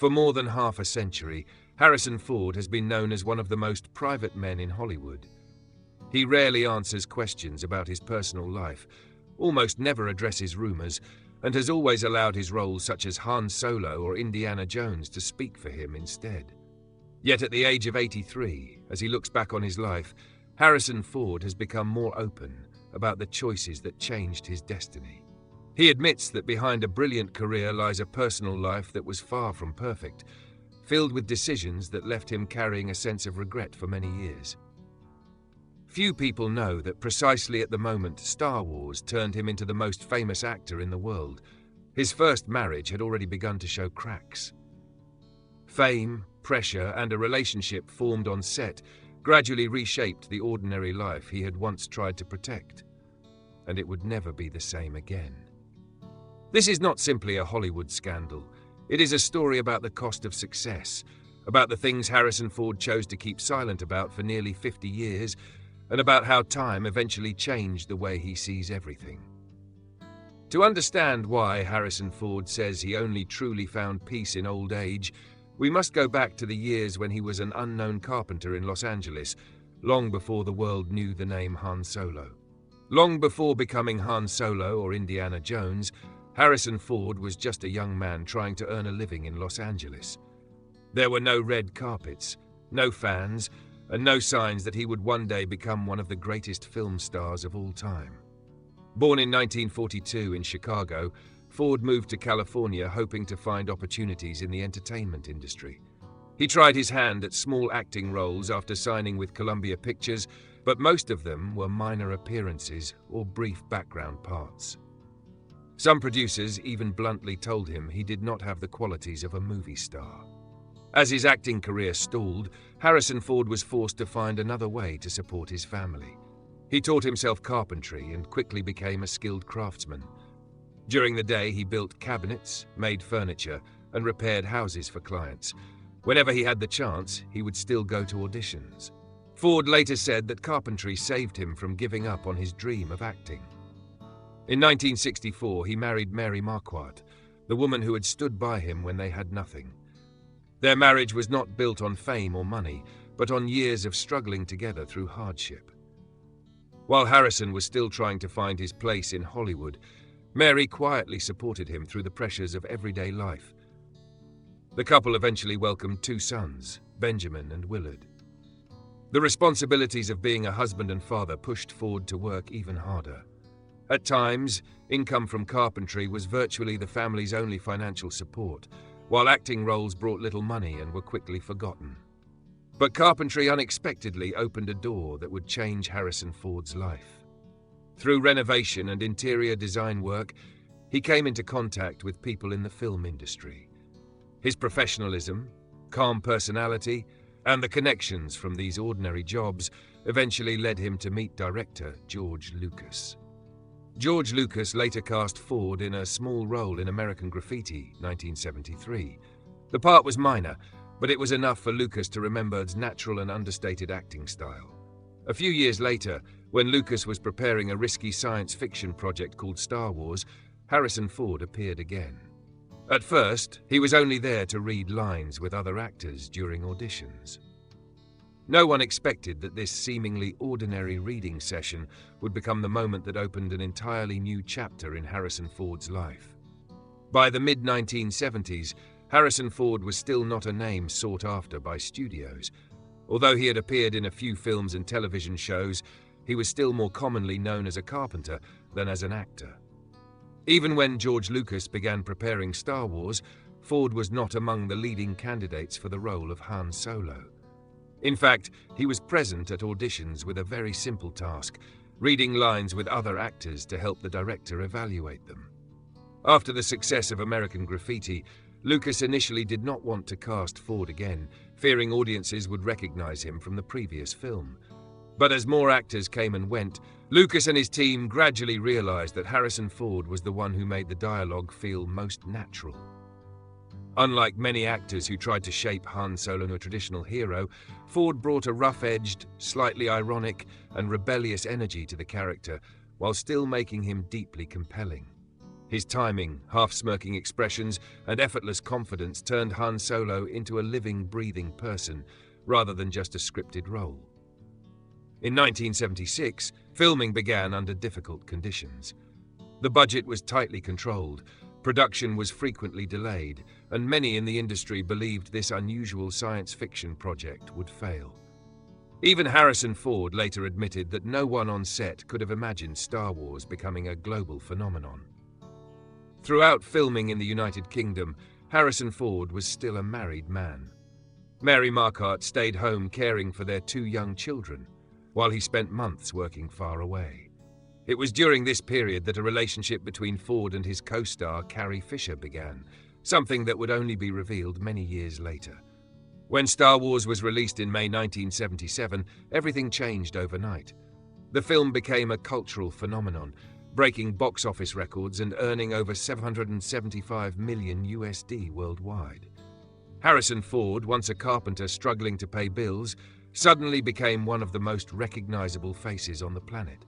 For more than half a century, Harrison Ford has been known as one of the most private men in Hollywood. He rarely answers questions about his personal life, almost never addresses rumors, and has always allowed his roles such as Han Solo or Indiana Jones to speak for him instead. Yet at the age of 83, as he looks back on his life, Harrison Ford has become more open about the choices that changed his destiny. He admits that behind a brilliant career lies a personal life that was far from perfect, filled with decisions that left him carrying a sense of regret for many years. Few people know that precisely at the moment Star Wars turned him into the most famous actor in the world, his first marriage had already begun to show cracks. Fame, pressure, and a relationship formed on set gradually reshaped the ordinary life he had once tried to protect, and it would never be the same again. This is not simply a Hollywood scandal. It is a story about the cost of success, about the things Harrison Ford chose to keep silent about for nearly 50 years, and about how time eventually changed the way he sees everything. To understand why Harrison Ford says he only truly found peace in old age, we must go back to the years when he was an unknown carpenter in Los Angeles, long before the world knew the name Han Solo. Long before becoming Han Solo or Indiana Jones, Harrison Ford was just a young man trying to earn a living in Los Angeles. There were no red carpets, no fans, and no signs that he would one day become one of the greatest film stars of all time. Born in 1942 in Chicago, Ford moved to California hoping to find opportunities in the entertainment industry. He tried his hand at small acting roles after signing with Columbia Pictures, but most of them were minor appearances or brief background parts. Some producers even bluntly told him he did not have the qualities of a movie star. As his acting career stalled, Harrison Ford was forced to find another way to support his family. He taught himself carpentry and quickly became a skilled craftsman. During the day, he built cabinets, made furniture, and repaired houses for clients. Whenever he had the chance, he would still go to auditions. Ford later said that carpentry saved him from giving up on his dream of acting. In 1964, he married Mary Marquardt, the woman who had stood by him when they had nothing. Their marriage was not built on fame or money, but on years of struggling together through hardship. While Harrison was still trying to find his place in Hollywood, Mary quietly supported him through the pressures of everyday life. The couple eventually welcomed 2 sons, Benjamin and Willard. The responsibilities of being a husband and father pushed Ford to work even harder. At times, income from carpentry was virtually the family's only financial support, while acting roles brought little money and were quickly forgotten. But carpentry unexpectedly opened a door that would change Harrison Ford's life. Through renovation and interior design work, he came into contact with people in the film industry. His professionalism, calm personality, and the connections from these ordinary jobs eventually led him to meet director George Lucas. George Lucas later cast Ford in a small role in American Graffiti, 1973. The part was minor, but it was enough for Lucas to remember its natural and understated acting style. A few years later, when Lucas was preparing a risky science fiction project called Star Wars, Harrison Ford appeared again. At first, he was only there to read lines with other actors during auditions. No one expected that this seemingly ordinary reading session would become the moment that opened an entirely new chapter in Harrison Ford's life. By the mid-1970s, Harrison Ford was still not a name sought after by studios. Although he had appeared in a few films and television shows, he was still more commonly known as a carpenter than as an actor. Even when George Lucas began preparing Star Wars, Ford was not among the leading candidates for the role of Han Solo. In fact, he was present at auditions with a very simple task, reading lines with other actors to help the director evaluate them. After the success of American Graffiti, Lucas initially did not want to cast Ford again, fearing audiences would recognize him from the previous film. But as more actors came and went, Lucas and his team gradually realized that Harrison Ford was the one who made the dialogue feel most natural. Unlike many actors who tried to shape Han Solo into a traditional hero, Ford brought a rough-edged, slightly ironic, and rebellious energy to the character, while still making him deeply compelling. His timing, half-smirking expressions, and effortless confidence turned Han Solo into a living, breathing person, rather than just a scripted role. In 1976, filming began under difficult conditions. The budget was tightly controlled, production was frequently delayed, and many in the industry believed this unusual science fiction project would fail. Even Harrison Ford later admitted that no one on set could have imagined Star Wars becoming a global phenomenon. Throughout filming in the United Kingdom, Harrison Ford was still a married man. Mary Marquardt stayed home caring for their 2 young children, while he spent months working far away. It was during this period that a relationship between Ford and his co-star Carrie Fisher began, something that would only be revealed many years later. When Star Wars was released in May 1977, everything changed overnight. The film became a cultural phenomenon, breaking box office records and earning over $775 million USD worldwide. Harrison Ford, once a carpenter struggling to pay bills, suddenly became one of the most recognizable faces on the planet.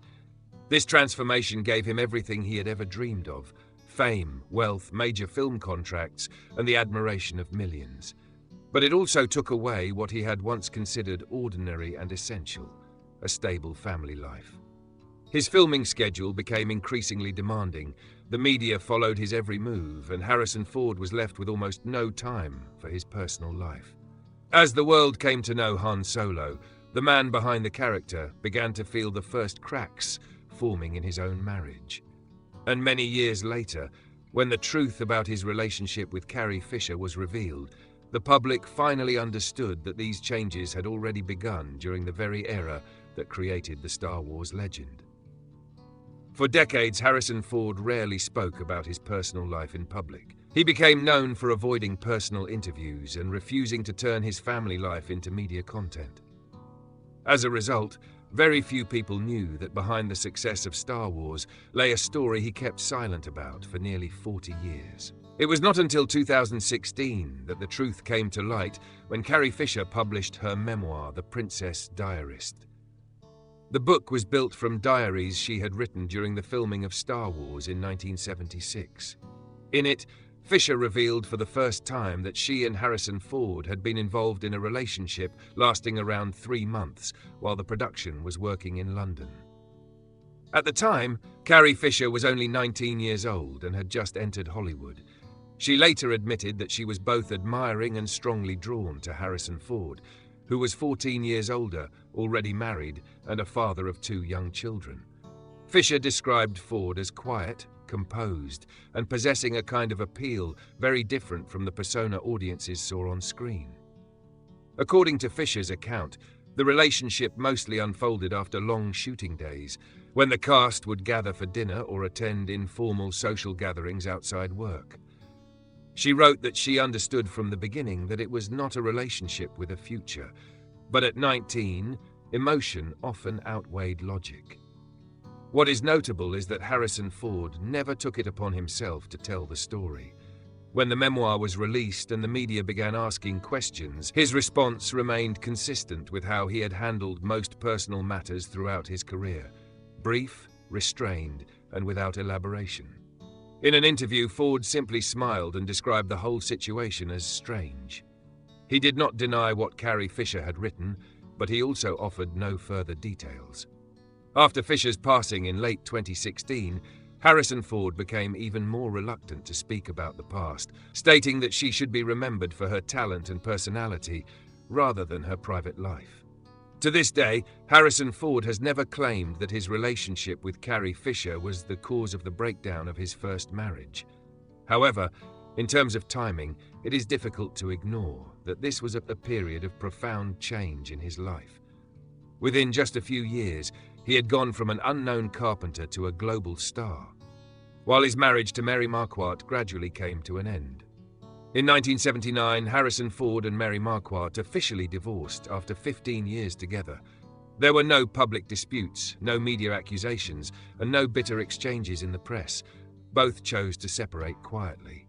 This transformation gave him everything he had ever dreamed of: fame, wealth, major film contracts, and the admiration of millions. But it also took away what he had once considered ordinary and essential: a stable family life. His filming schedule became increasingly demanding, the media followed his every move, and Harrison Ford was left with almost no time for his personal life. As the world came to know Han Solo, the man behind the character began to feel the first cracks forming in his own marriage. And many years later, when the truth about his relationship with Carrie Fisher was revealed, the public finally understood that these changes had already begun during the very era that created the Star Wars legend. For decades, Harrison Ford rarely spoke about his personal life in public. He became known for avoiding personal interviews and refusing to turn his family life into media content. As a result, very few people knew that behind the success of Star Wars lay a story he kept silent about for nearly 40 years. It was not until 2016 that the truth came to light when Carrie Fisher published her memoir, The Princess Diarist. The book was built from diaries she had written during the filming of Star Wars in 1976. In it, Fisher revealed for the first time that she and Harrison Ford had been involved in a relationship lasting around 3 months while the production was working in London. At the time, Carrie Fisher was only 19 years old and had just entered Hollywood. She later admitted that she was both admiring and strongly drawn to Harrison Ford, who was 14 years older, already married, and a father of 2 young children. Fisher described Ford as quiet, composed, and possessing a kind of appeal very different from the persona audiences saw on screen. According to Fisher's account, the relationship mostly unfolded after long shooting days, when the cast would gather for dinner or attend informal social gatherings outside work. She wrote that she understood from the beginning that it was not a relationship with a future, but at 19, emotion often outweighed logic. What is notable is that Harrison Ford never took it upon himself to tell the story. When the memoir was released and the media began asking questions, his response remained consistent with how he had handled most personal matters throughout his career: brief, restrained, and without elaboration. In an interview, Ford simply smiled and described the whole situation as strange. He did not deny what Carrie Fisher had written, but he also offered no further details. After Fisher's passing in late 2016, Harrison Ford became even more reluctant to speak about the past, stating that she should be remembered for her talent and personality rather than her private life. To this day, Harrison Ford has never claimed that his relationship with Carrie Fisher was the cause of the breakdown of his first marriage. However, in terms of timing, it is difficult to ignore that this was a period of profound change in his life. Within just a few years, he had gone from an unknown carpenter to a global star, while his marriage to Mary Marquardt gradually came to an end. In 1979, Harrison Ford and Mary Marquardt officially divorced after 15 years together. There were no public disputes, no media accusations, and no bitter exchanges in the press. Both chose to separate quietly.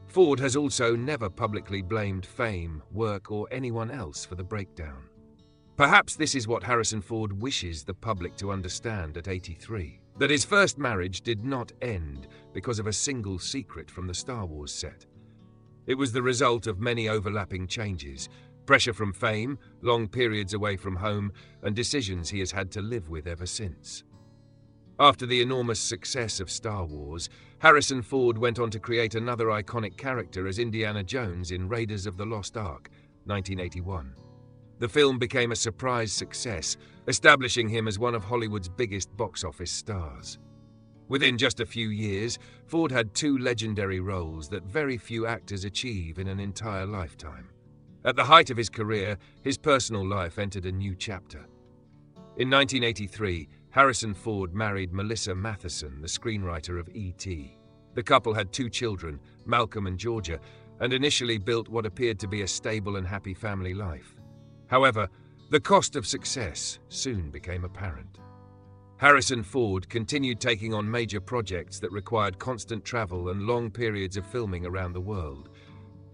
Ford has also never publicly blamed fame, work, or anyone else for the breakdown. Perhaps this is what Harrison Ford wishes the public to understand at 83. That his first marriage did not end because of a single secret from the Star Wars set. It was the result of many overlapping changes, pressure from fame, long periods away from home, and decisions he has had to live with ever since. After the enormous success of Star Wars, Harrison Ford went on to create another iconic character as Indiana Jones in Raiders of the Lost Ark, 1981. The film became a surprise success, establishing him as one of Hollywood's biggest box office stars. Within just a few years, Ford had two legendary roles that very few actors achieve in an entire lifetime. At the height of his career, his personal life entered a new chapter. In 1983, Harrison Ford married Melissa Matheson, the screenwriter of E.T. The couple had two children, Malcolm and Georgia, and initially built what appeared to be a stable and happy family life. However, the cost of success soon became apparent. Harrison Ford continued taking on major projects that required constant travel and long periods of filming around the world.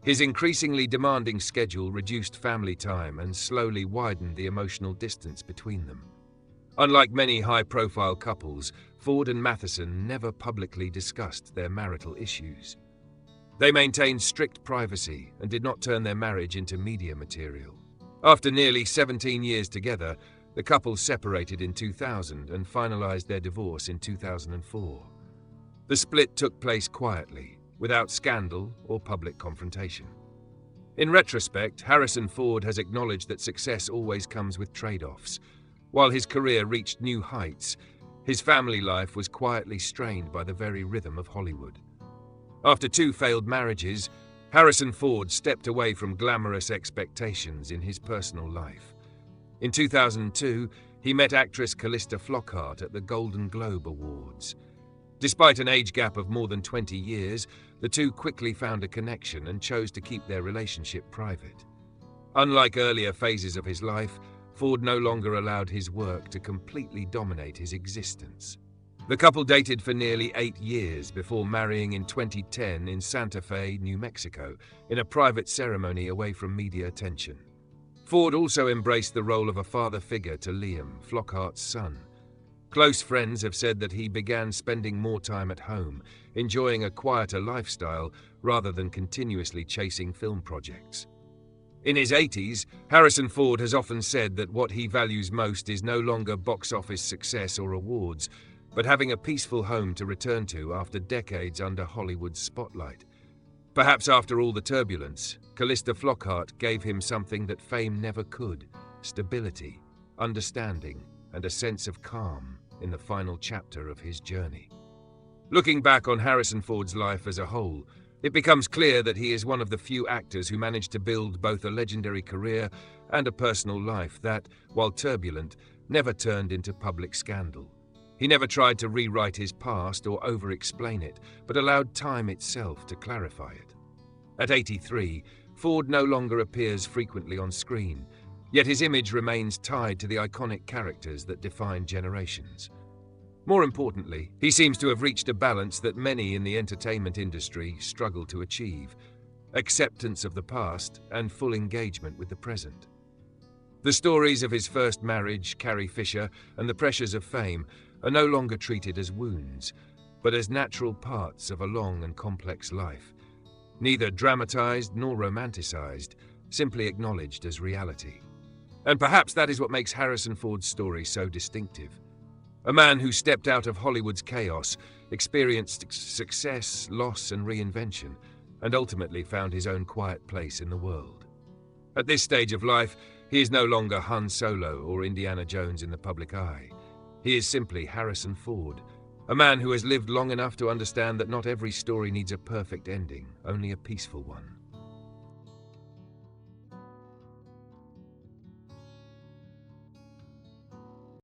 His increasingly demanding schedule reduced family time and slowly widened the emotional distance between them. Unlike many high-profile couples, Ford and Matheson never publicly discussed their marital issues. They maintained strict privacy and did not turn their marriage into media material. After nearly 17 years together, the couple separated in 2000 and finalized their divorce in 2004. The split took place quietly, without scandal or public confrontation. In retrospect, Harrison Ford has acknowledged that success always comes with trade-offs. While his career reached new heights, his family life was quietly strained by the very rhythm of Hollywood. After two failed marriages, Harrison Ford stepped away from glamorous expectations in his personal life. In 2002, he met actress Calista Flockhart at the Golden Globe Awards. Despite an age gap of more than 20 years, the two quickly found a connection and chose to keep their relationship private. Unlike earlier phases of his life, Ford no longer allowed his work to completely dominate his existence. The couple dated for nearly 8 years before marrying in 2010 in Santa Fe, New Mexico, in a private ceremony away from media attention. Ford also embraced the role of a father figure to Liam, Flockhart's son. Close friends have said that he began spending more time at home, enjoying a quieter lifestyle rather than continuously chasing film projects. In his 80s, Harrison Ford has often said that what he values most is no longer box office success or awards, but having a peaceful home to return to after decades under Hollywood's spotlight. Perhaps after all the turbulence, Calista Flockhart gave him something that fame never could: stability, understanding, and a sense of calm in the final chapter of his journey. Looking back on Harrison Ford's life as a whole, it becomes clear that he is one of the few actors who managed to build both a legendary career and a personal life that, while turbulent, never turned into public scandal. He never tried to rewrite his past or over-explain it, but allowed time itself to clarify it. At 83, Ford no longer appears frequently on screen, yet his image remains tied to the iconic characters that define generations. More importantly, he seems to have reached a balance that many in the entertainment industry struggle to achieve: acceptance of the past and full engagement with the present. The stories of his first marriage, Carrie Fisher, and the pressures of fame are no longer treated as wounds, but as natural parts of a long and complex life, neither dramatized nor romanticized, simply acknowledged as reality. And perhaps that is what makes Harrison Ford's story so distinctive. A man who stepped out of Hollywood's chaos, experienced success, loss, and reinvention, and ultimately found his own quiet place in the world. At this stage of life, he is no longer Han Solo or Indiana Jones in the public eye. He is simply Harrison Ford, a man who has lived long enough to understand that not every story needs a perfect ending, only a peaceful one.